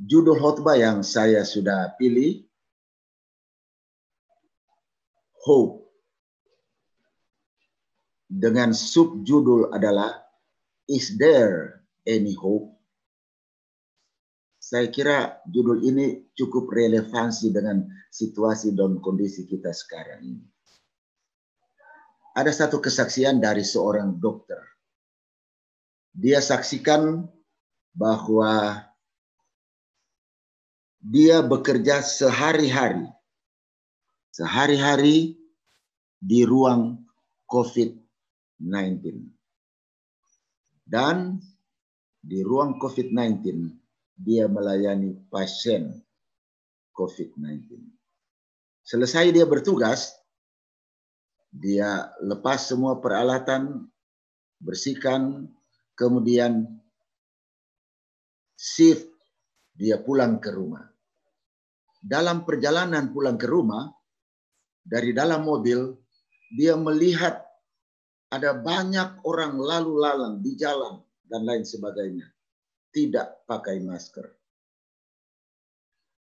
Judul khotbah yang saya sudah pilih, Hope. Dengan subjudul adalah, Is there any hope? Saya kira judul ini cukup relevansi dengan situasi dan kondisi kita sekarang ini. Ada satu kesaksian dari seorang dokter. Dia saksikan bahwa dia bekerja sehari-hari di ruang COVID-19. Dan di ruang COVID-19 dia melayani pasien COVID-19. Selesai dia bertugas, dia lepas semua peralatan, bersihkan, kemudian shift, dia pulang ke rumah. Dalam perjalanan pulang ke rumah, dari dalam mobil, dia melihat ada banyak orang lalu lalang di jalan dan lain sebagainya. Tidak pakai masker.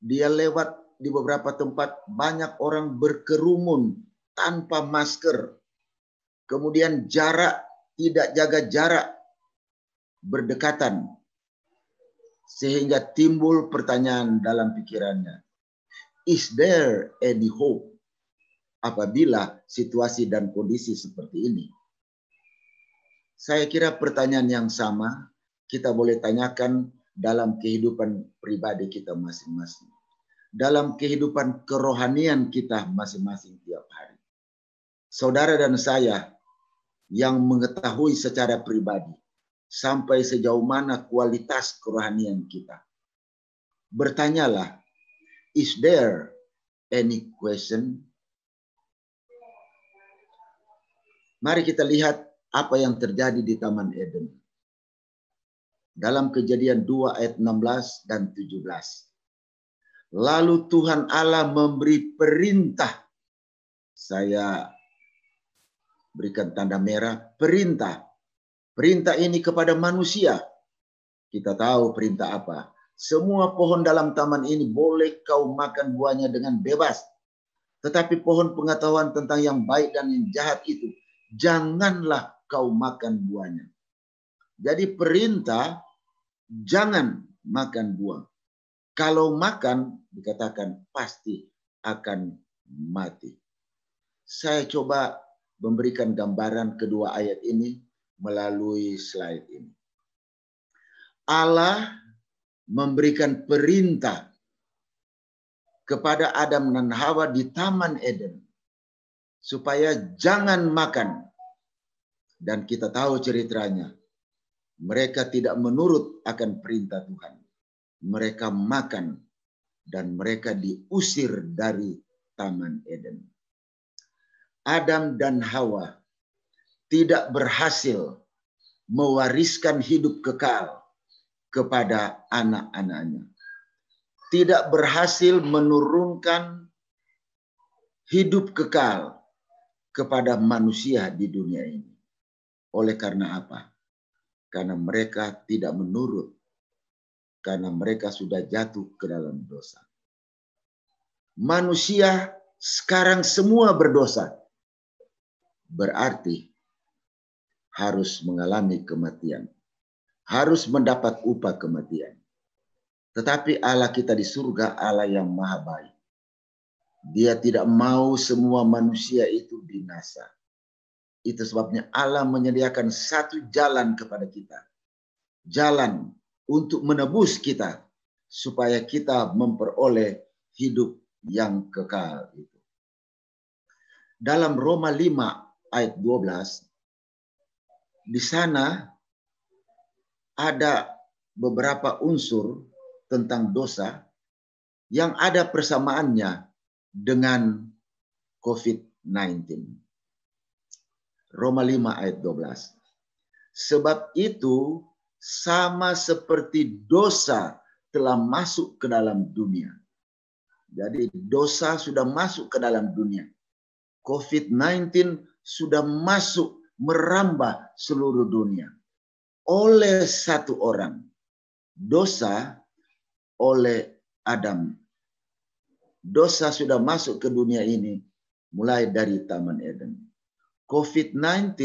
Dia lewat di beberapa tempat, banyak orang berkerumun tanpa masker. Kemudian jarak, tidak jaga jarak, berdekatan. Sehingga timbul pertanyaan dalam pikirannya. Is there any hope? Apabila situasi dan kondisi seperti ini. Saya kira pertanyaan yang sama kita boleh tanyakan dalam kehidupan pribadi kita masing-masing. Dalam kehidupan kerohanian kita masing-masing tiap hari. Saudara dan saya yang mengetahui secara pribadi sampai sejauh mana kualitas kerohanian kita. Bertanyalah, is there any question? Mari kita lihat apa yang terjadi di Taman Eden. Dalam Kejadian 2 ayat 16 dan 17. Lalu Tuhan Allah memberi perintah. Saya berikan tanda merah, perintah. Perintah ini kepada manusia. Kita tahu perintah apa. Semua pohon dalam taman ini boleh kau makan buahnya dengan bebas. Tetapi pohon pengetahuan tentang yang baik dan yang jahat itu, janganlah kau makan buahnya. Jadi perintah, jangan makan buah. Kalau makan, dikatakan pasti akan mati. Saya coba memberikan gambaran kedua ayat ini melalui slide ini. Allah memberikan perintah kepada Adam dan Hawa di Taman Eden supaya jangan makan. Dan kita tahu ceritanya. Mereka tidak menurut akan perintah Tuhan. Mereka makan dan mereka diusir dari Taman Eden. Adam dan Hawa tidak berhasil mewariskan hidup kekal kepada anak-anaknya. Tidak berhasil menurunkan hidup kekal kepada manusia di dunia ini. Oleh karena apa? Karena mereka tidak menurut. Karena mereka sudah jatuh ke dalam dosa. Manusia sekarang semua berdosa. Berarti harus mengalami kematian. Harus mendapat upah kematian. Tetapi Allah kita di surga Allah yang maha baik. Dia tidak mau semua manusia itu binasa. Itu sebabnya Allah menyediakan satu jalan kepada kita. Jalan untuk menebus kita. Supaya kita memperoleh hidup yang kekal itu. Dalam Roma 5 ayat 12. Di sana ada beberapa unsur tentang dosa yang ada persamaannya dengan COVID-19. Roma 5 ayat 12. Sebab itu sama seperti dosa telah masuk ke dalam dunia. Jadi dosa sudah masuk ke dalam dunia. COVID-19 sudah masuk merambah seluruh dunia. Oleh satu orang. Dosa oleh Adam. Dosa sudah masuk ke dunia ini mulai dari Taman Eden. COVID-19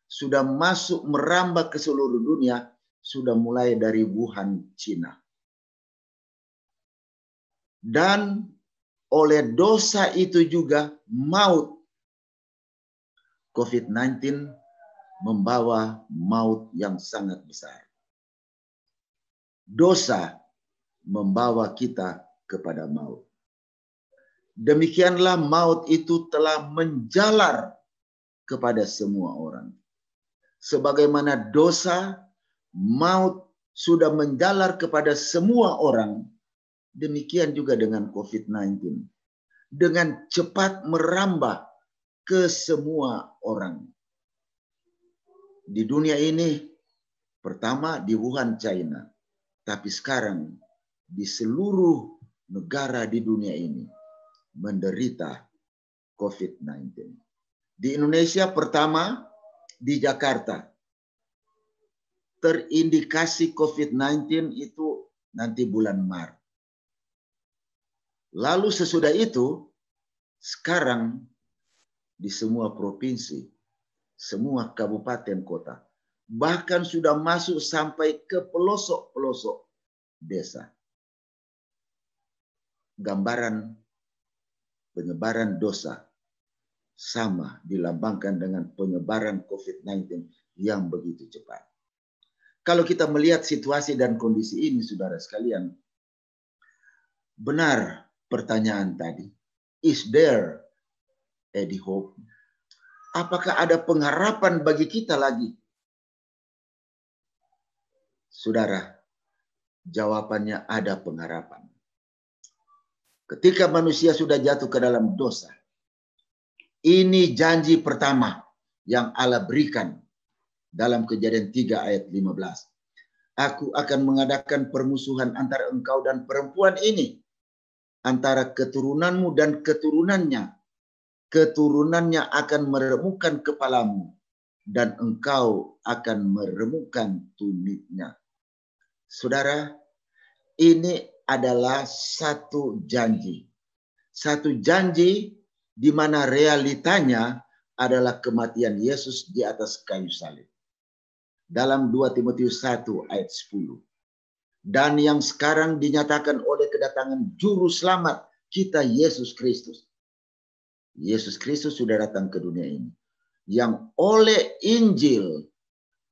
sudah masuk merambah ke seluruh dunia, sudah mulai dari Wuhan, Cina. Dan oleh dosa itu juga maut. COVID-19 membawa maut yang sangat besar. Dosa membawa kita kepada maut. Demikianlah maut itu telah menjalar kepada semua orang. Sebagaimana dosa, maut sudah menjalar kepada semua orang, demikian juga dengan COVID-19. Dengan cepat merambah ke semua orang. Di dunia ini, pertama di Wuhan, China. Tapi sekarang di seluruh negara di dunia ini menderita COVID-19. Di Indonesia pertama di Jakarta. Terindikasi COVID-19 itu nanti bulan Maret. Lalu sesudah itu, sekarang di semua provinsi, semua kabupaten kota, bahkan sudah masuk sampai ke pelosok-pelosok desa. Gambaran penyebaran dosa sama dilambangkan dengan penyebaran COVID-19 yang begitu cepat. Kalau kita melihat situasi dan kondisi ini, saudara sekalian, benar pertanyaan tadi, is there any hope? Apakah ada pengharapan bagi kita lagi? Saudara, jawabannya ada pengharapan. Ketika manusia sudah jatuh ke dalam dosa, ini janji pertama yang Allah berikan dalam Kejadian 3 ayat 15. Aku akan mengadakan permusuhan antara engkau dan perempuan ini, antara keturunanmu dan keturunannya. Keturunannya akan meremukkan kepalamu, dan engkau akan meremukkan tumitnya. Saudara, ini adalah satu janji. Satu janji di mana realitanya adalah kematian Yesus di atas kayu salib. Dalam 2 Timotius 1 ayat 10. Dan yang sekarang dinyatakan oleh kedatangan juru selamat kita, Yesus Kristus. Yesus Kristus sudah datang ke dunia ini. Yang oleh Injil,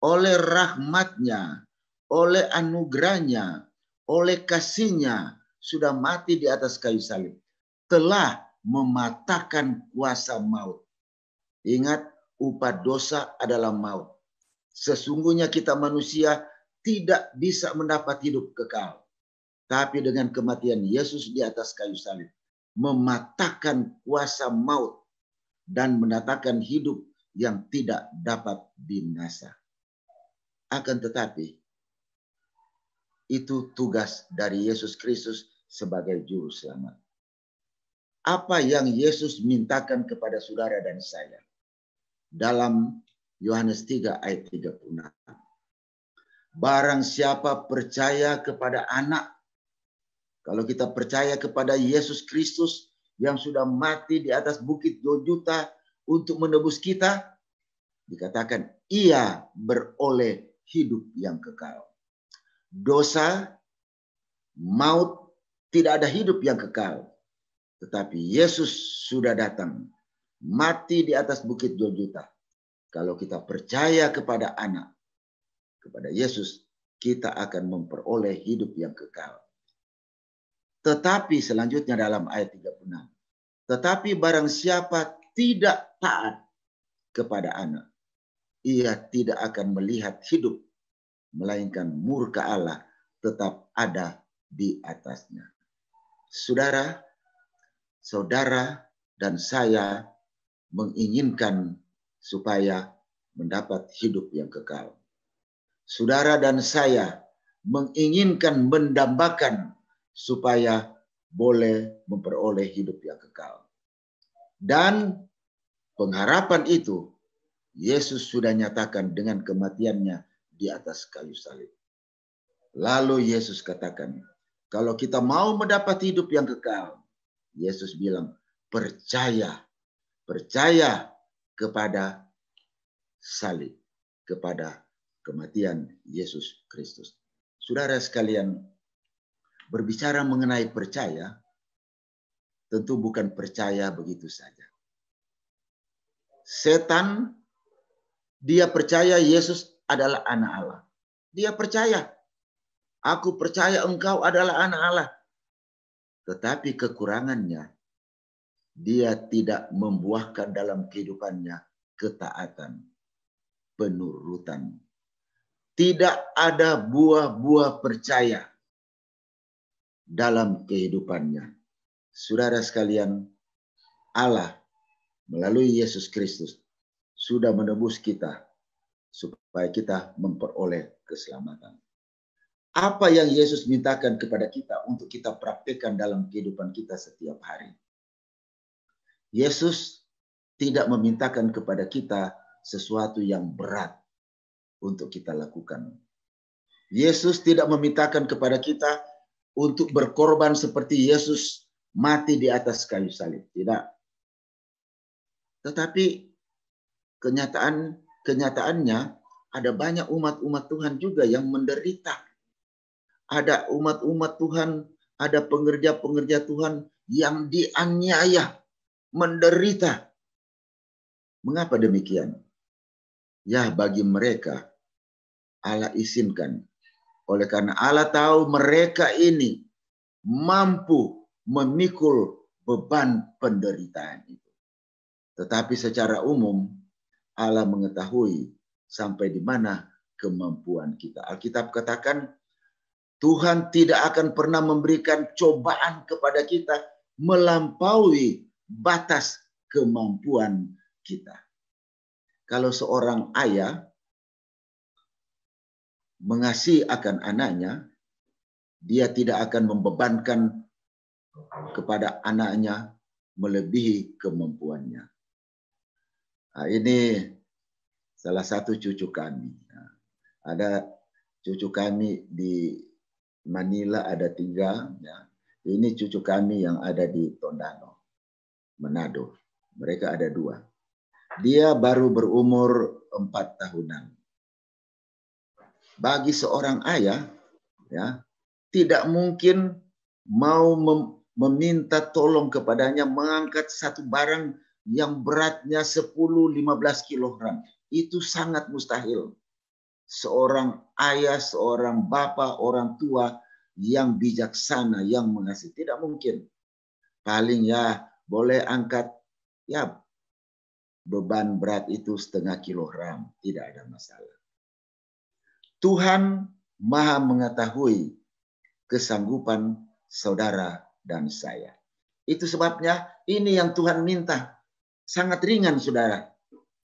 oleh rahmatnya, oleh anugerahnya, oleh kasihnya, sudah mati di atas kayu salib. Telah mematahkan kuasa maut. Ingat, upah dosa adalah maut. Sesungguhnya kita manusia tidak bisa mendapat hidup kekal. Tapi dengan kematian Yesus di atas kayu salib, mematahkan kuasa maut dan mendatangkan hidup yang tidak dapat binasa. Akan tetapi, itu tugas dari Yesus Kristus sebagai juru selamat. Apa yang Yesus mintakan kepada saudara dan saya? Dalam Yohanes 3 ayat 36. Barang siapa percaya kepada anak, kalau kita percaya kepada Yesus Kristus yang sudah mati di atas bukit Golgota untuk menebus kita, dikatakan ia beroleh hidup yang kekal. Dosa, maut, tidak ada hidup yang kekal. Tetapi Yesus sudah datang, mati di atas bukit Golgota. Kalau kita percaya kepada anak, kepada Yesus, kita akan memperoleh hidup yang kekal. Tetapi selanjutnya dalam ayat 36. Tetapi barang siapa tidak taat kepada anak, ia tidak akan melihat hidup, melainkan murka Allah tetap ada di atasnya. Saudara, saudara dan saya menginginkan supaya mendapat hidup yang kekal. Saudara dan saya menginginkan mendambakan supaya boleh memperoleh hidup yang kekal. Dan pengharapan itu Yesus sudah nyatakan dengan kematiannya di atas kayu salib. Lalu Yesus katakan, Kalau kita mau mendapat hidup yang kekal, Yesus bilang, percaya kepada salib, kepada kematian Yesus Kristus. Saudara sekalian, berbicara mengenai percaya, tentu bukan percaya begitu saja. Setan, dia percaya Yesus adalah anak Allah. Dia percaya, aku percaya engkau adalah anak Allah. Tetapi kekurangannya, dia tidak membuahkan dalam kehidupannya ketaatan, penurutan. Tidak ada buah-buah percaya dalam kehidupannya. Saudara sekalian, Allah melalui Yesus Kristus sudah menebus kita supaya kita memperoleh keselamatan. Apa yang Yesus mintakan kepada kita untuk kita praktekkan dalam kehidupan kita setiap hari? Yesus tidak memintakan kepada kita sesuatu yang berat untuk kita lakukan. Yesus tidak memintakan kepada kita untuk berkorban seperti Yesus mati di atas kayu salib. Tidak. Tetapi kenyataannya ada banyak umat-umat Tuhan juga yang menderita. Ada umat-umat Tuhan, ada pengerja-pengerja Tuhan yang dianiaya, menderita. Mengapa demikian? Ya, bagi mereka Allah izinkan. Oleh karena Allah tahu mereka ini mampu memikul beban penderitaan itu. Tetapi secara umum Allah mengetahui sampai di mana kemampuan kita. Alkitab katakan Tuhan tidak akan pernah memberikan cobaan kepada kita melampaui batas kemampuan kita. Kalau seorang ayah mengasihi akan anaknya, dia tidak akan membebankan kepada anaknya melebihi kemampuannya. Nah, ini salah satu cucu kami. Ada cucu kami di Manila, ada 3. Ya. Ini cucu kami yang ada di Tondano, Manado. Mereka ada 2. Dia baru berumur 4 tahunan. Bagi seorang ayah, ya, tidak mungkin mau meminta tolong kepadanya mengangkat satu barang yang beratnya 10-15 kilogram. Itu sangat mustahil. Seorang ayah, seorang bapak, orang tua yang bijaksana, yang mengasihi. Tidak mungkin. Paling ya boleh angkat ya beban berat itu 0,5 kilogram. Tidak ada masalah. Tuhan Maha mengetahui kesanggupan saudara dan saya. Itu sebabnya ini yang Tuhan minta. Sangat ringan, saudara.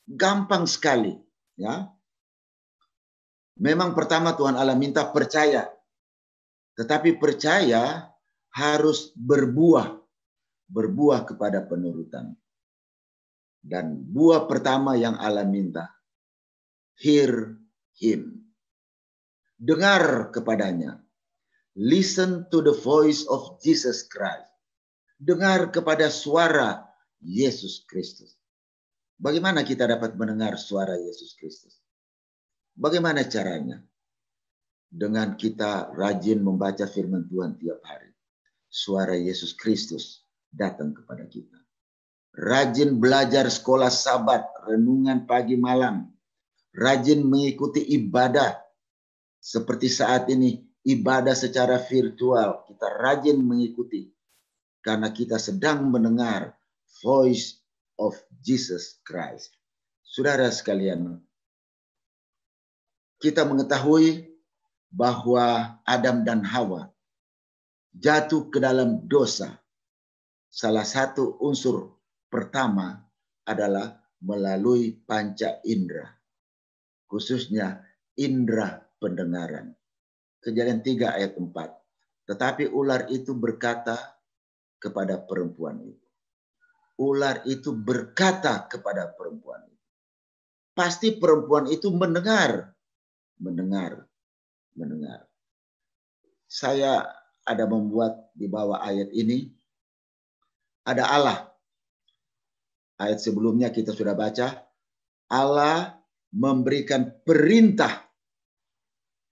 Gampang sekali. Ya. Memang pertama Tuhan Allah minta percaya. Tetapi percaya harus berbuah. Berbuah kepada penurutan. Dan buah pertama yang Allah minta. Hear him. Dengar kepadanya. Listen to the voice of Jesus Christ. Dengar kepada suara Yesus Kristus. Bagaimana kita dapat mendengar suara Yesus Kristus? Bagaimana caranya? Dengan kita rajin membaca firman Tuhan tiap hari. Suara Yesus Kristus datang kepada kita. Rajin belajar sekolah Sabat, renungan pagi malam. Rajin mengikuti ibadah. Seperti saat ini, ibadah secara virtual. Kita rajin mengikuti. Karena kita sedang mendengar voice of Jesus Christ. Saudara sekalian, kita mengetahui bahwa Adam dan Hawa jatuh ke dalam dosa. Salah satu unsur pertama adalah melalui panca indera. Khususnya indera pendengaran. Kejadian 3 ayat 4. Tetapi ular itu berkata kepada perempuan itu. Ular itu berkata kepada perempuan itu. Pasti perempuan itu mendengar. Saya ada membuat di bawah ayat ini, ada Allah. Ayat sebelumnya kita sudah baca, Allah memberikan perintah.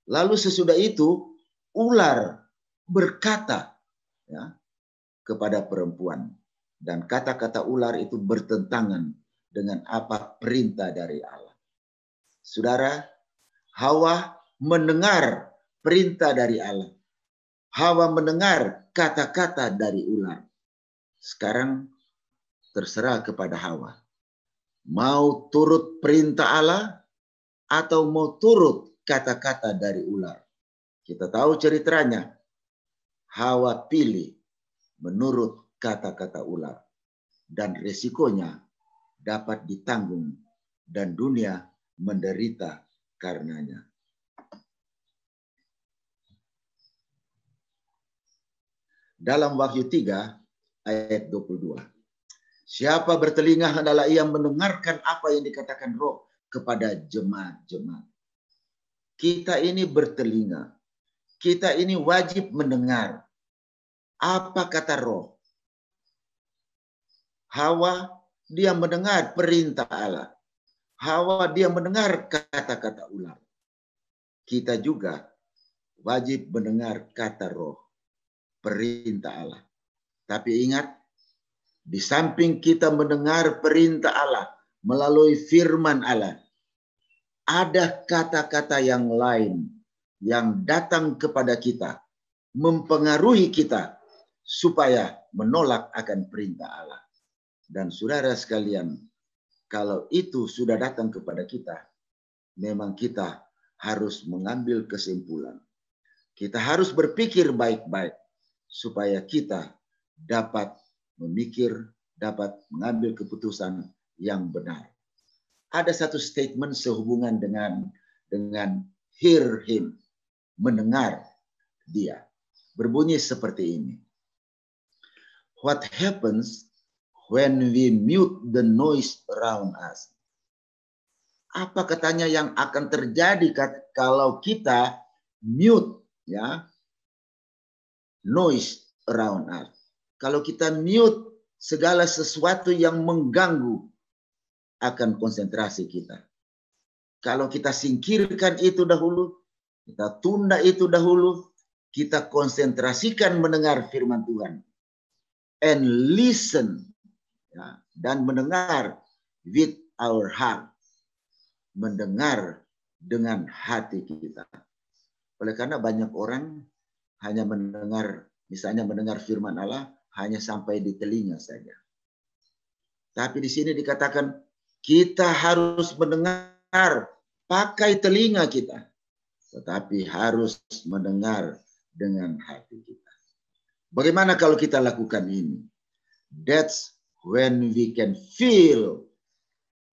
Lalu sesudah itu ular berkata ya, kepada perempuan. Dan kata-kata ular itu bertentangan dengan apa perintah dari Allah. Saudara, Hawa mendengar perintah dari Allah. Hawa mendengar kata-kata dari ular. Sekarang terserah kepada Hawa. Mau turut perintah Allah atau mau turut kata-kata dari ular. Kita tahu ceritanya. Hawa pilih menurut kata-kata ular. Dan resikonya dapat ditanggung dan dunia menderita karenanya. Dalam Wahyu 3 ayat 22. Siapa bertelinga hendaklah ia mendengarkan apa yang dikatakan Roh kepada jemaat-jemaat. Kita ini bertelinga. Kita ini wajib mendengar apa kata Roh. Hawa dia mendengar perintah Allah. Hawa dia mendengar kata-kata ular. Kita juga wajib mendengar kata Roh, perintah Allah. Tapi ingat, di samping kita mendengar perintah Allah melalui firman Allah, ada kata-kata yang lain yang datang kepada kita, mempengaruhi kita supaya menolak akan perintah Allah. Dan saudara sekalian, kalau itu sudah datang kepada kita, memang kita harus mengambil kesimpulan. Kita harus berpikir baik-baik supaya kita dapat memikir, dapat mengambil keputusan yang benar. Ada satu statement sehubungan dengan hear him, mendengar dia. Berbunyi seperti ini. What happens when we mute the noise around us? Apa katanya yang akan terjadi kalau kita mute ya noise around us? Kalau kita mute segala sesuatu yang mengganggu akan konsentrasi kita. Kalau kita singkirkan itu dahulu, kita tunda itu dahulu, kita konsentrasikan mendengar firman Tuhan. And listen, ya, dan mendengar with our heart. Mendengar dengan hati kita. Oleh karena banyak orang hanya mendengar, misalnya mendengar firman Allah, hanya sampai di telinga saja. Tapi di sini dikatakan kita harus mendengar pakai telinga kita. Tetapi harus mendengar dengan hati kita. Bagaimana kalau kita lakukan ini? That's when we can feel.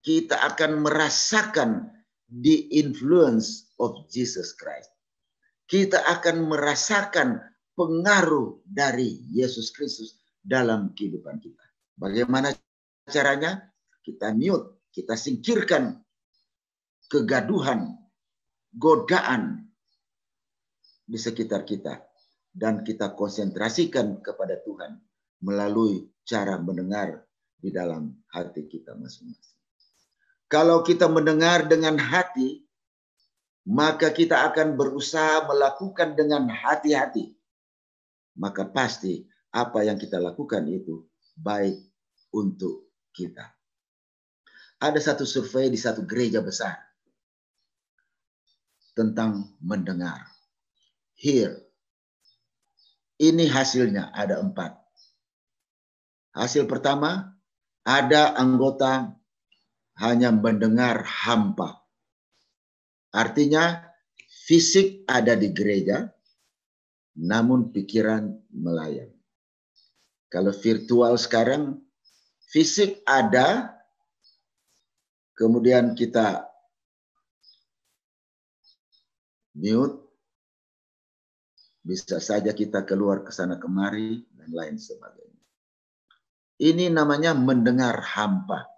Kita akan merasakan the influence of Jesus Christ. Kita akan merasakan pengaruh dari Yesus Kristus dalam kehidupan kita. Bagaimana caranya? Kita mute, kita singkirkan kegaduhan, godaan di sekitar kita. Dan kita konsentrasikan kepada Tuhan melalui cara mendengar di dalam hati kita masing-masing. Kalau kita mendengar dengan hati, maka kita akan berusaha melakukan dengan hati-hati. Maka pasti apa yang kita lakukan itu baik untuk kita. Ada satu survei di satu gereja besar tentang mendengar. Hear. Ini hasilnya ada 4. Hasil pertama, ada anggota hanya mendengar hampa. Artinya fisik ada di gereja, namun pikiran melayang. Kalau virtual sekarang, fisik ada, kemudian kita mute, bisa saja kita keluar ke sana kemari, dan lain sebagainya. Ini namanya mendengar hampa.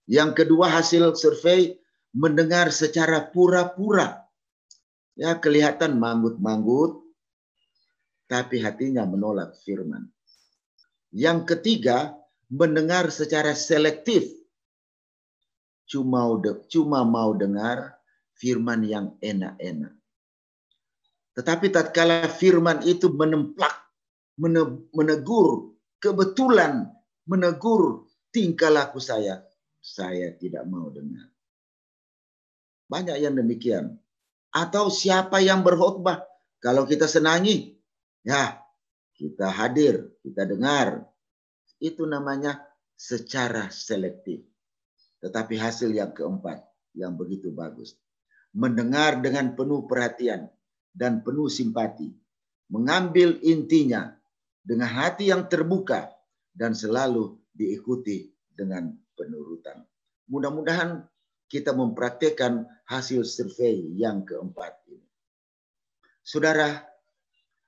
Yang kedua hasil survei, mendengar secara pura-pura. Ya, kelihatan manggut-manggut, tapi hatinya menolak firman. Yang ketiga, mendengar secara selektif. Cuma mau dengar firman yang enak-enak. Tetapi tatkala firman itu menemplak, menegur kebetulan, menegur tingkah laku saya tidak mau dengar. Banyak yang demikian. Atau siapa yang berkhotbah, kalau kita senangi, ya kita hadir, kita dengar. Itu namanya secara selektif. Tetapi hasil yang keempat yang begitu bagus. Mendengar dengan penuh perhatian dan penuh simpati. Mengambil intinya dengan hati yang terbuka dan selalu diikuti dengan penurutan. Mudah-mudahan kita mempraktikkan hasil survei yang keempat ini. Saudara,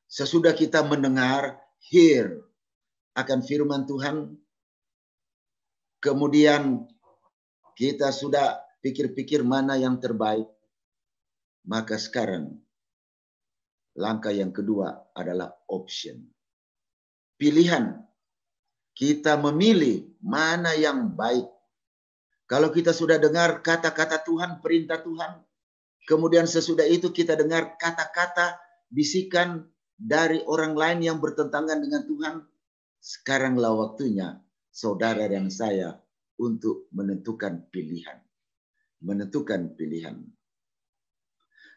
sesudah kita mendengar, hear akan firman Tuhan, kemudian kita sudah pikir-pikir mana yang terbaik, maka sekarang langkah yang kedua adalah option. Pilihan. Kita memilih mana yang baik. Kalau kita sudah dengar kata-kata Tuhan, perintah Tuhan, kemudian sesudah itu kita dengar kata-kata bisikan dari orang lain yang bertentangan dengan Tuhan, sekaranglah waktunya saudara dan saya untuk menentukan pilihan. Menentukan pilihan.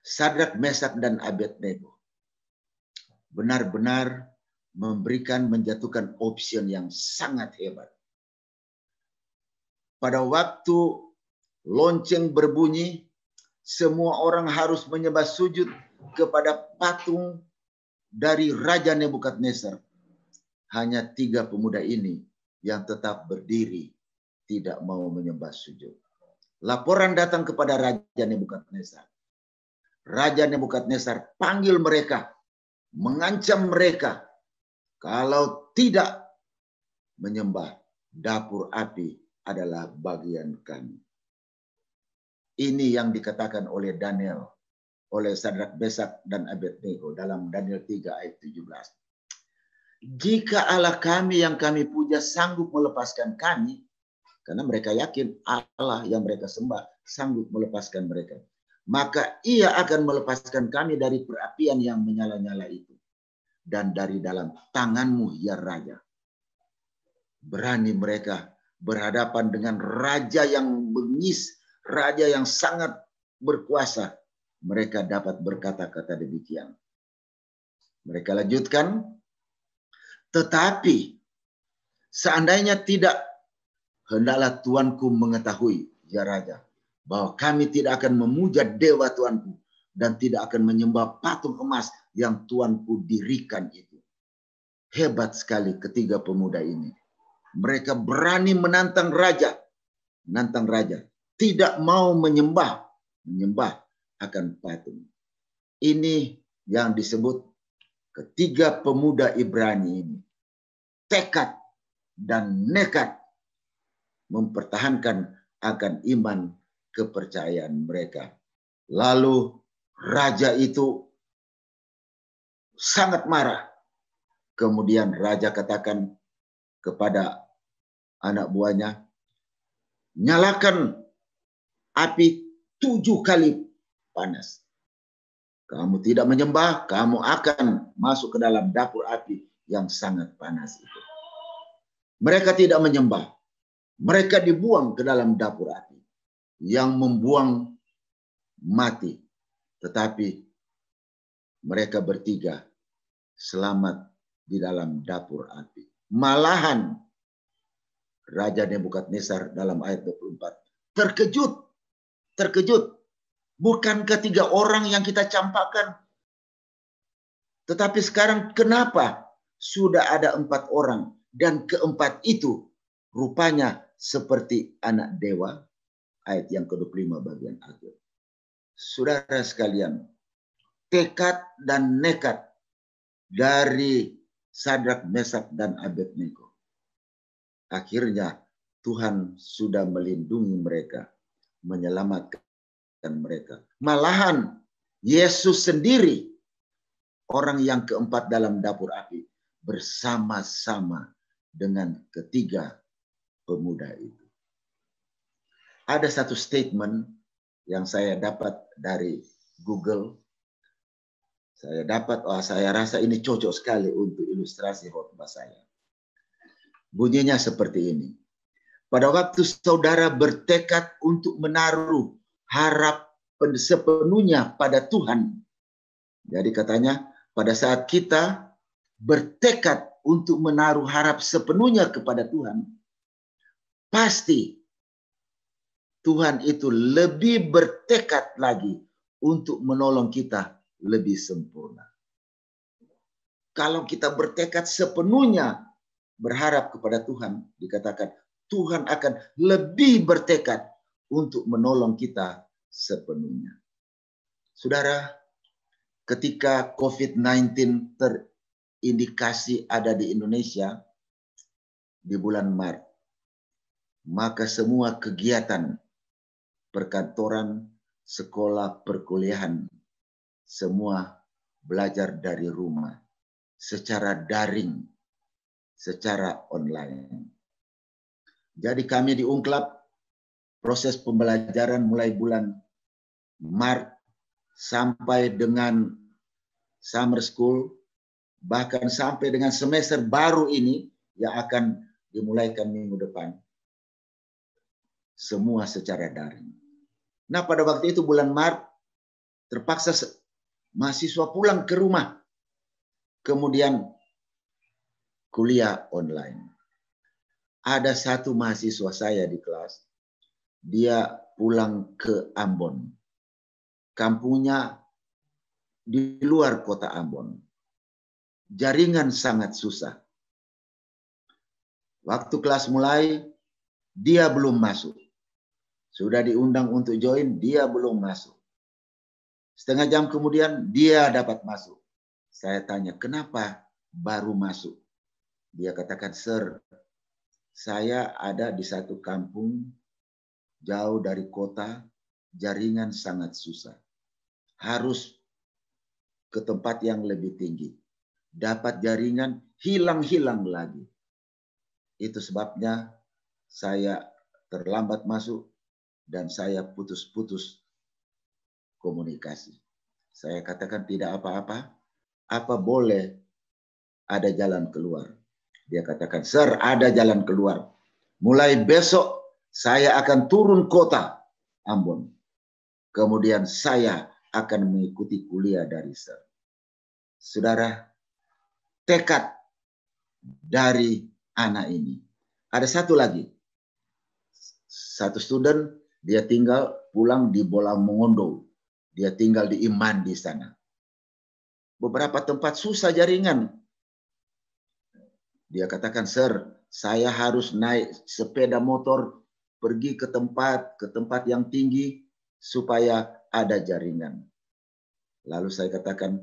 Sadrak, Mesak, dan Abednego benar-benar menjatuhkan option yang sangat hebat. Pada waktu lonceng berbunyi, semua orang harus menyembah sujud kepada patung dari Raja Nebukadnezar. Hanya 3 pemuda ini yang tetap berdiri, tidak mau menyembah sujud. Laporan datang kepada Raja Nebukadnezar. Raja Nebukadnezar panggil mereka, mengancam mereka, kalau tidak menyembah, dapur api adalah bagian kami. Ini yang dikatakan oleh Daniel, oleh Sadrak, Mesak, dan Abednego dalam Daniel 3 ayat 17. Jika Allah kami yang kami puja sanggup melepaskan kami, karena mereka yakin Allah yang mereka sembah sanggup melepaskan mereka, maka Ia akan melepaskan kami dari perapian yang menyala-nyala itu dan dari dalam tanganmu ya Raja. Berani mereka berhadapan dengan raja yang bengis, raja yang sangat berkuasa. Mereka dapat berkata-kata demikian. Mereka lanjutkan, tetapi seandainya tidak, hendaklah Tuanku mengetahui, ya Raja, bahwa kami tidak akan memuja dewa Tuanku dan tidak akan menyembah patung emas yang Tuanku dirikan itu. Hebat sekali ketiga pemuda ini. Mereka berani menantang raja. Menantang raja. Tidak mau menyembah akan patung. Ini yang disebut ketiga pemuda Ibrani ini. Tekad dan nekat mempertahankan akan iman kepercayaan mereka. Lalu raja itu sangat marah. Kemudian raja katakan kepada anak buahnya, nyalakan api 7 kali panas. Kamu tidak menyembah, kamu akan masuk ke dalam dapur api yang sangat panas itu. Mereka tidak menyembah. Mereka dibuang ke dalam dapur api yang membuang mati. Tetapi mereka bertiga selamat di dalam dapur api. Malahan Raja Nebukadnezar dalam ayat 24 terkejut. Bukankah 3 orang yang kita campakkan? Tetapi sekarang kenapa sudah ada 4 orang dan keempat itu rupanya seperti anak dewa? Ayat yang ke-25 bagian akhir. Saudara sekalian, tekad dan nekat dari Sadrak, Mesak, dan Abednego. Akhirnya Tuhan sudah melindungi mereka, menyelamatkan mereka. Malahan Yesus sendiri orang yang keempat dalam dapur api bersama-sama dengan ketiga pemuda itu. Ada satu statement yang saya dapat dari Google. Saya rasa ini cocok sekali untuk ilustrasi khotbah saya. Bunyinya seperti ini. Pada waktu saudara bertekad untuk menaruh harap sepenuhnya pada Tuhan. Jadi katanya, pada saat kita bertekad untuk menaruh harap sepenuhnya kepada Tuhan, pasti Tuhan itu lebih bertekad lagi untuk menolong kita lebih sempurna. Kalau kita bertekad sepenuhnya berharap kepada Tuhan, dikatakan Tuhan akan lebih bertekad untuk menolong kita sepenuhnya. Saudara, ketika COVID-19 terindikasi ada di Indonesia di bulan Maret, maka semua kegiatan perkantoran, sekolah, perkuliahan, semua belajar dari rumah, secara daring, secara online. Jadi kami di Ungklab, proses pembelajaran mulai bulan Maret sampai dengan summer school, bahkan sampai dengan semester baru ini yang akan dimulaikan minggu depan. Semua secara daring. Nah, pada waktu itu bulan Maret terpaksa mahasiswa pulang ke rumah. Kemudian kuliah online. Ada satu mahasiswa saya di kelas, dia pulang ke Ambon. Kampungnya di luar kota Ambon. Jaringan sangat susah. Waktu kelas mulai, dia belum masuk. Sudah diundang untuk join, dia belum masuk. Setengah jam kemudian, dia dapat masuk. Saya tanya, kenapa baru masuk? Dia katakan, Sir, saya ada di satu kampung, jauh dari kota, jaringan sangat susah. Harus ke tempat yang lebih tinggi. Dapat jaringan, hilang-hilang lagi. Itu sebabnya saya terlambat masuk dan saya putus-putus komunikasi. Saya katakan tidak apa-apa. Apa boleh ada jalan keluar? Dia katakan, Sir, ada jalan keluar. Mulai besok saya akan turun kota Ambon. Kemudian saya akan mengikuti kuliah dari Sir. Saudara, tekad dari anak ini. Ada satu lagi. Satu student, dia tinggal pulang di Bolamongondo. Dia tinggal di Iman di sana. Beberapa tempat susah jaringan. Dia katakan, Sir, saya harus naik sepeda motor pergi ke tempat yang tinggi supaya ada jaringan. Lalu saya katakan,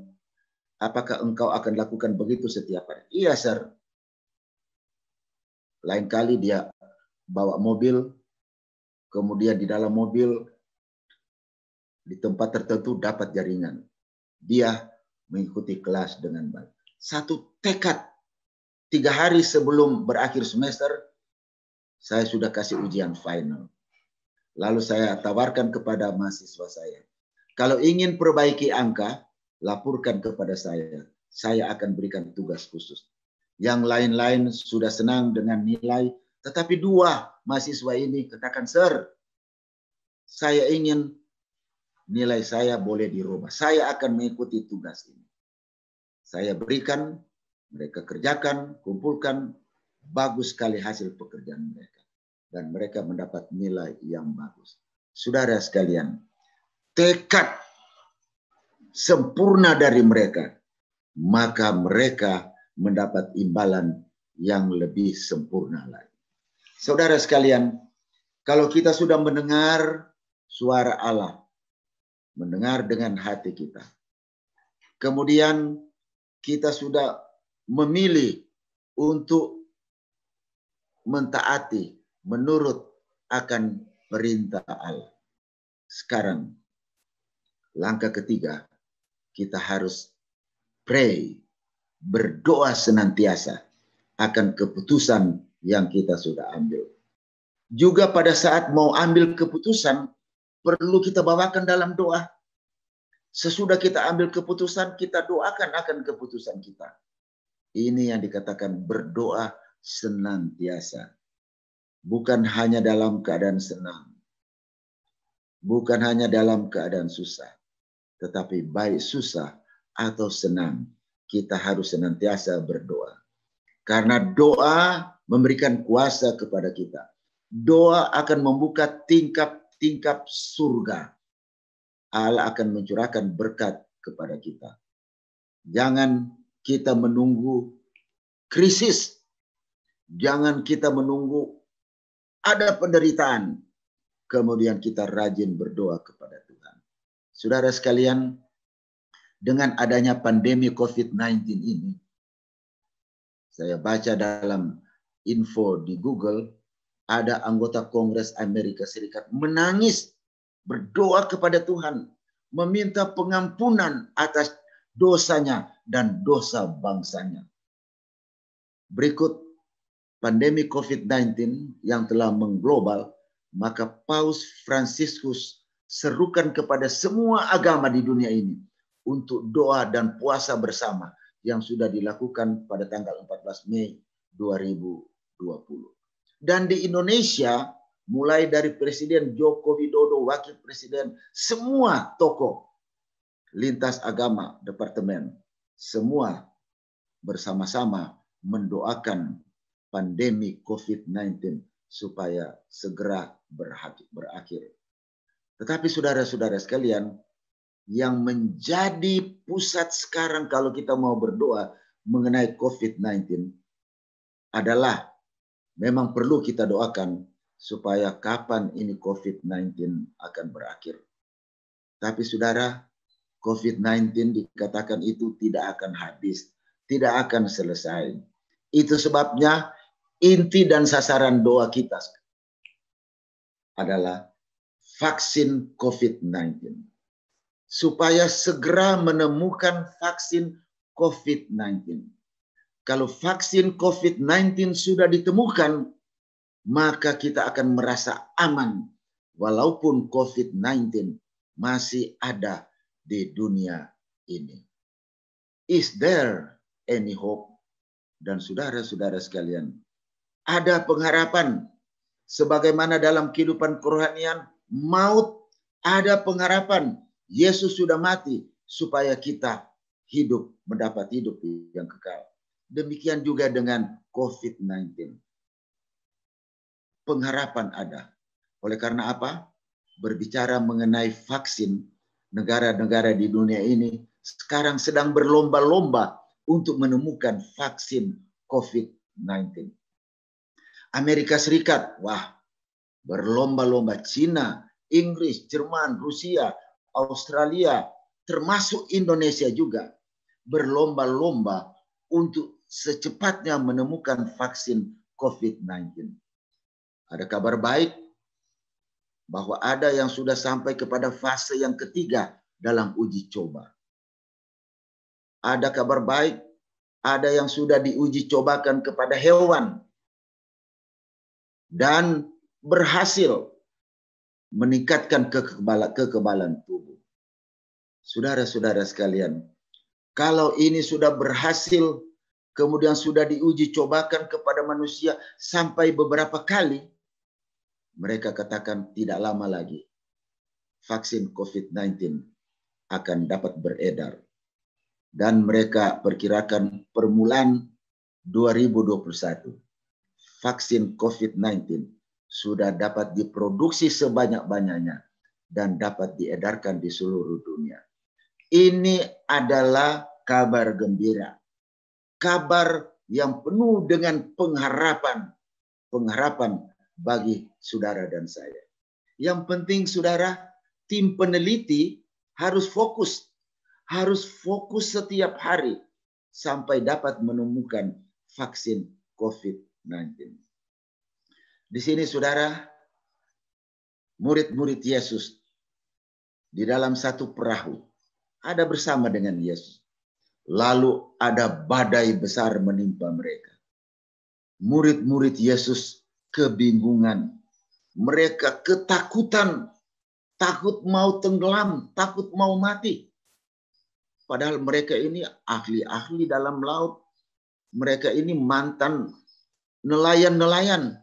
apakah engkau akan lakukan begitu setiap hari? Iya, Sir. Lain kali dia bawa mobil, kemudian di dalam mobil di tempat tertentu dapat jaringan. Dia mengikuti kelas dengan baik. Satu tekad. 3 hari sebelum berakhir semester, saya sudah kasih ujian final. Lalu saya tawarkan kepada mahasiswa saya, kalau ingin perbaiki angka, laporkan kepada saya. Saya akan berikan tugas khusus. Yang lain-lain sudah senang dengan nilai, tetapi 2 mahasiswa ini katakan, Sir, saya ingin nilai saya boleh dirubah. Saya akan mengikuti tugas ini. Saya berikan, mereka kerjakan, kumpulkan, bagus sekali hasil pekerjaan mereka. Dan mereka mendapat nilai yang bagus. Saudara sekalian, tekad sempurna dari mereka, maka mereka mendapat imbalan yang lebih sempurna lagi. Saudara sekalian, kalau kita sudah mendengar suara Allah, mendengar dengan hati kita, kemudian kita sudah memilih untuk mentaati menurut akan perintah Allah. Sekarang, langkah ketiga, kita harus pray, berdoa senantiasa akan keputusan yang kita sudah ambil. Juga pada saat mau ambil keputusan, perlu kita bawakan dalam doa. Sesudah kita ambil keputusan, kita doakan akan keputusan kita. Ini yang dikatakan berdoa senantiasa. Bukan hanya dalam keadaan senang. Bukan hanya dalam keadaan susah. Tetapi baik susah atau senang, kita harus senantiasa berdoa. Karena doa memberikan kuasa kepada kita. Doa akan membuka tingkap surga. Allah akan mencurahkan berkat kepada kita. Jangan kita menunggu krisis. Jangan kita menunggu ada penderitaan. Kemudian kita rajin berdoa kepada Tuhan. Saudara sekalian, dengan adanya pandemi COVID-19 ini, saya baca dalam info di Google, ada anggota Kongres Amerika Serikat menangis, berdoa kepada Tuhan, meminta pengampunan atas dosanya dan dosa bangsanya. Berikut pandemi COVID-19 yang telah mengglobal, maka Paus Fransiskus serukan kepada semua agama di dunia ini untuk doa dan puasa bersama yang sudah dilakukan pada tanggal 14 Mei 2020. Dan di Indonesia, mulai dari Presiden Joko Widodo, Wakil Presiden, semua tokoh lintas agama, departemen, semua bersama-sama mendoakan pandemi COVID-19 supaya segera berakhir. Tetapi saudara-saudara sekalian, yang menjadi pusat sekarang kalau kita mau berdoa mengenai COVID-19 adalah memang perlu kita doakan supaya kapan ini COVID-19 akan berakhir. Tapi saudara, COVID-19 dikatakan itu tidak akan habis, tidak akan selesai. Itu sebabnya inti dan sasaran doa kita adalah vaksin COVID-19. Supaya segera menemukan vaksin COVID-19. Kalau vaksin COVID-19 sudah ditemukan, maka kita akan merasa aman walaupun COVID-19 masih ada di dunia ini. Is there any hope? Dan saudara-saudara sekalian, ada pengharapan. Sebagaimana dalam kehidupan kerohanian, maut ada pengharapan. Yesus sudah mati supaya kita hidup, mendapat hidup yang kekal. Demikian juga dengan COVID-19. Pengharapan ada. Oleh karena apa? Berbicara mengenai vaksin, negara-negara di dunia ini sekarang sedang berlomba-lomba untuk menemukan vaksin COVID-19. Amerika Serikat, wah, berlomba-lomba. China, Inggris, Jerman, Rusia, Australia, termasuk Indonesia juga berlomba-lomba untuk secepatnya menemukan vaksin COVID-19. Ada kabar baik bahwa ada yang sudah sampai kepada fase yang ketiga dalam uji coba. Ada kabar baik, ada yang sudah diuji cobakan kepada hewan dan berhasil meningkatkan kekebalan tubuh. Saudara-saudara sekalian, kalau ini sudah berhasil, kemudian sudah diuji cobakan kepada manusia sampai beberapa kali, mereka katakan tidak lama lagi vaksin COVID-19 akan dapat beredar. Dan mereka perkirakan permulaan 2021, vaksin COVID-19 sudah dapat diproduksi sebanyak-banyaknya dan dapat diedarkan di seluruh dunia. Ini adalah kabar gembira. Kabar yang penuh dengan pengharapan. Pengharapan bagi saudara dan saya. Yang penting saudara, tim peneliti harus fokus. Harus fokus setiap hari sampai dapat menemukan vaksin COVID-19. Di sini saudara, murid-murid Yesus di dalam satu perahu ada bersama dengan Yesus. Lalu ada badai besar menimpa mereka. Murid-murid Yesus kebingungan. Mereka ketakutan, takut mau tenggelam, takut mau mati. Padahal mereka ini ahli-ahli dalam laut. Mereka ini mantan nelayan-nelayan.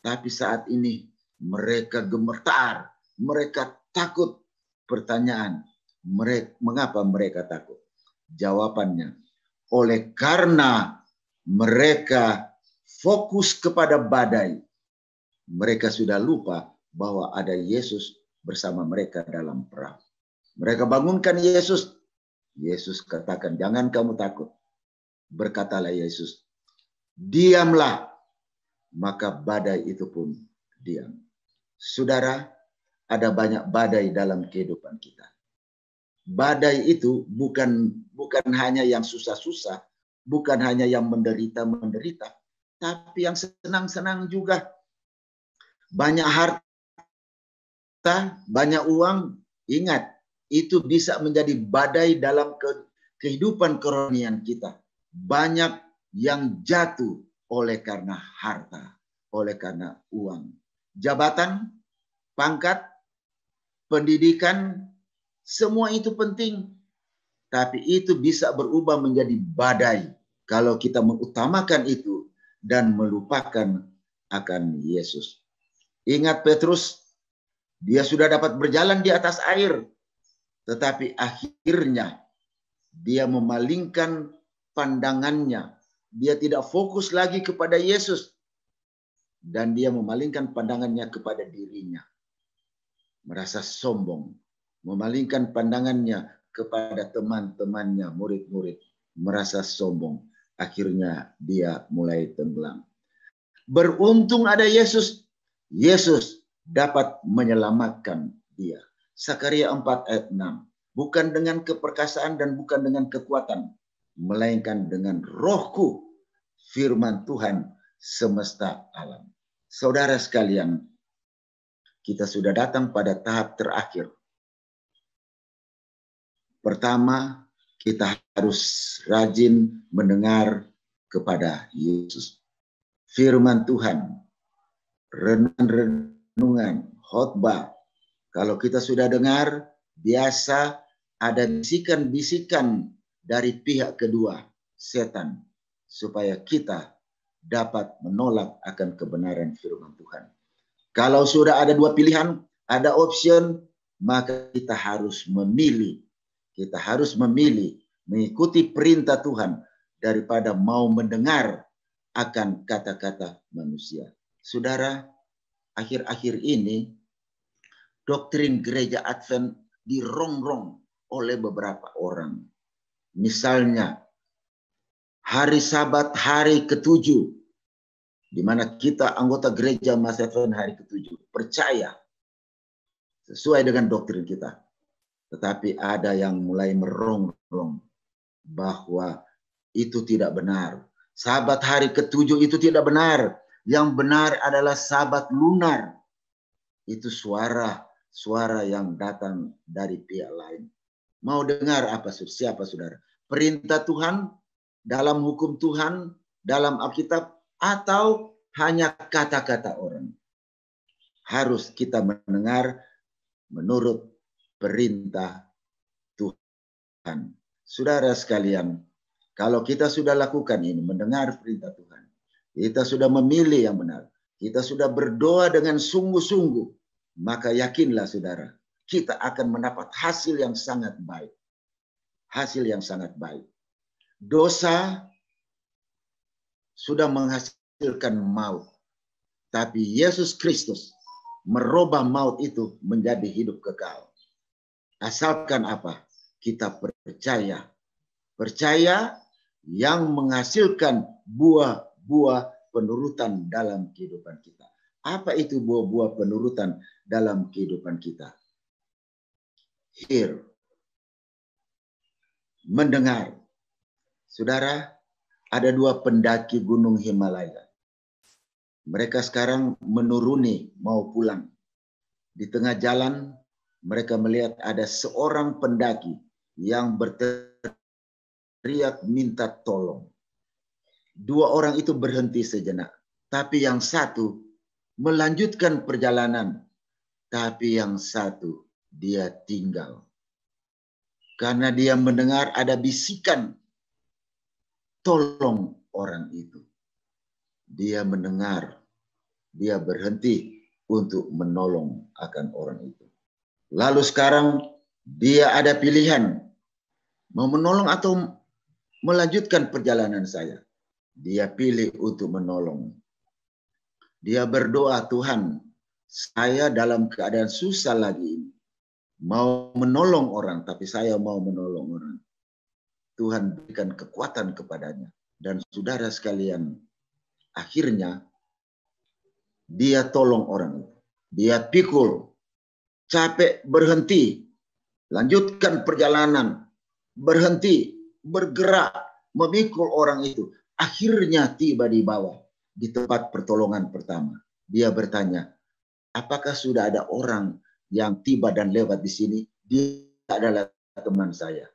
Tapi saat ini mereka gemetar, mereka takut. Pertanyaan, mengapa mereka takut? Jawabannya, oleh karena mereka fokus kepada badai. Mereka sudah lupa bahwa ada Yesus bersama mereka dalam perahu. Mereka bangunkan Yesus. Yesus katakan, jangan kamu takut. Berkatalah Yesus, diamlah. Maka badai itu pun diam. Saudara, ada banyak badai dalam kehidupan kita. Badai itu bukan hanya yang susah-susah, bukan hanya yang menderita-menderita, tapi yang senang-senang juga. Banyak harta, banyak uang, ingat, itu bisa menjadi badai dalam kehidupan kerohanian kita. Banyak yang jatuh oleh karena harta, oleh karena uang. Jabatan, pangkat, pendidikan, semua itu penting. Tapi itu bisa berubah menjadi badai kalau kita mengutamakan itu dan melupakan akan Yesus. Ingat Petrus, dia sudah dapat berjalan di atas air. Tetapi akhirnya dia memalingkan pandangannya. Dia tidak fokus lagi kepada Yesus. Dan dia memalingkan pandangannya kepada dirinya. Merasa sombong. Memalingkan pandangannya kepada teman-temannya, murid-murid. Merasa sombong. Akhirnya dia mulai tenggelam. Beruntung ada Yesus. Yesus dapat menyelamatkan dia. Sakaria 4 ayat 6. Bukan dengan keperkasaan dan bukan dengan kekuatan. Melainkan dengan rohku, firman Tuhan semesta alam. Saudara sekalian, kita sudah datang pada tahap terakhir. Pertama, kita harus rajin mendengar kepada Yesus. Firman Tuhan, renungan, khotbah. Kalau kita sudah dengar, biasa ada bisikan-bisikan dari pihak kedua, setan, supaya kita dapat menolak akan kebenaran firman Tuhan. Kalau sudah ada dua pilihan, ada option, maka kita harus memilih. Kita harus memilih mengikuti perintah Tuhan daripada mau mendengar akan kata-kata manusia. Saudara, akhir-akhir ini doktrin gereja Advent dirongrong oleh beberapa orang. Misalnya, hari Sabat hari ke-7, di mana kita anggota gereja Mas Advent hari ke-7 percaya sesuai dengan doktrin kita. Tetapi ada yang mulai merongrong bahwa itu tidak benar. Sabat hari ke-7 itu tidak benar. Yang benar adalah sabat lunar. Itu suara yang datang dari pihak lain. Mau dengar apa siapa saudara? Perintah Tuhan, dalam hukum Tuhan, dalam Alkitab, atau hanya kata-kata orang? Harus kita mendengar menurut perintah Tuhan. Saudara sekalian, kalau kita sudah lakukan ini, mendengar perintah Tuhan, kita sudah memilih yang benar, kita sudah berdoa dengan sungguh-sungguh, maka yakinlah saudara, kita akan mendapat hasil yang sangat baik. Hasil yang sangat baik. Dosa sudah menghasilkan maut. Tapi Yesus Kristus merubah maut itu menjadi hidup kekal. Asalkan apa? Kita percaya. Percaya yang menghasilkan buah-buah penurutan dalam kehidupan kita. Apa itu buah-buah penurutan dalam kehidupan kita? Hear. Mendengar. Saudara, ada dua pendaki gunung Himalaya. Mereka sekarang menuruni, mau pulang. Di tengah jalan, mereka melihat ada seorang pendaki yang berteriak berteriak minta tolong. Dua orang itu berhenti sejenak. Tapi yang satu melanjutkan perjalanan. Tapi yang satu dia tinggal. Karena dia mendengar ada bisikan, tolong orang itu. Dia mendengar, dia berhenti untuk menolong akan orang itu. Lalu sekarang dia ada pilihan, mau menolong atau melanjutkan perjalanan saya. Dia pilih untuk menolong. Dia berdoa, Tuhan, saya dalam keadaan susah lagi ini. Mau menolong orang, tapi saya mau menolong orang. Tuhan berikan kekuatan kepadanya. Dan saudara sekalian, akhirnya dia tolong orang itu. Dia pikul, capek, berhenti, lanjutkan perjalanan, berhenti, bergerak, memikul orang itu. Akhirnya tiba di bawah, di tempat pertolongan pertama. Dia bertanya, apakah sudah ada orang yang tiba dan lewat di sini? Dia adalah teman saya.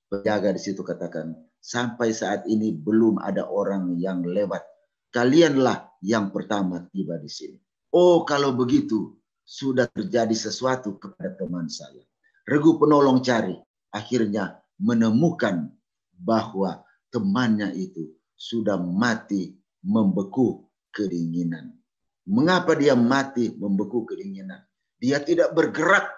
Penjaga di situ katakan, sampai saat ini belum ada orang yang lewat. Kalianlah yang pertama tiba di sini. Oh, kalau begitu, sudah terjadi sesuatu kepada teman saya. Regu penolong cari, akhirnya menemukan bahwa temannya itu sudah mati membeku kedinginan. Mengapa dia mati membeku kedinginan? Dia tidak bergerak.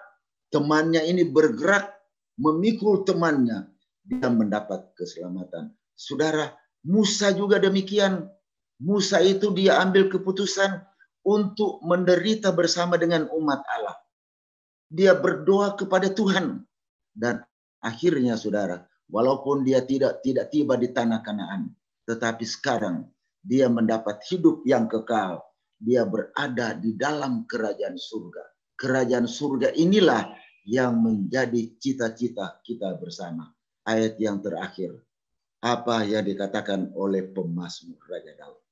Temannya ini bergerak memikul temannya. Dia mendapat keselamatan. Saudara, Musa juga demikian. Musa itu dia ambil keputusan untuk menderita bersama dengan umat Allah. Dia berdoa kepada Tuhan. Dan akhirnya saudara, walaupun dia tidak tiba di tanah Kanaan, tetapi sekarang dia mendapat hidup yang kekal. Dia berada di dalam kerajaan surga. Kerajaan surga inilah yang menjadi cita-cita kita bersama. Ayat yang terakhir, apa yang dikatakan oleh pemazmur Raja Daud.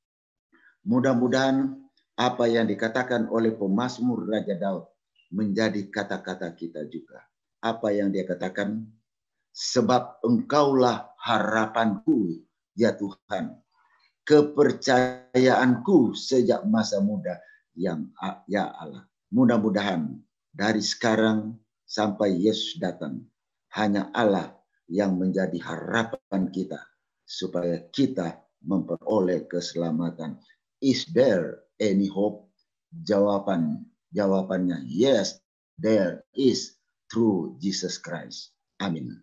Mudah-mudahan apa yang dikatakan oleh pemazmur Raja Daud menjadi kata-kata kita juga. Apa yang dia katakan? Sebab engkaulah harapanku, ya Tuhan. Kepercayaanku sejak masa muda yang ya Allah. Mudah-mudahan dari sekarang sampai Yesus datang, hanya Allah yang menjadi harapan kita supaya kita memperoleh keselamatan. Is there any hope? Jawabannya yes, there is through Jesus Christ. Amin.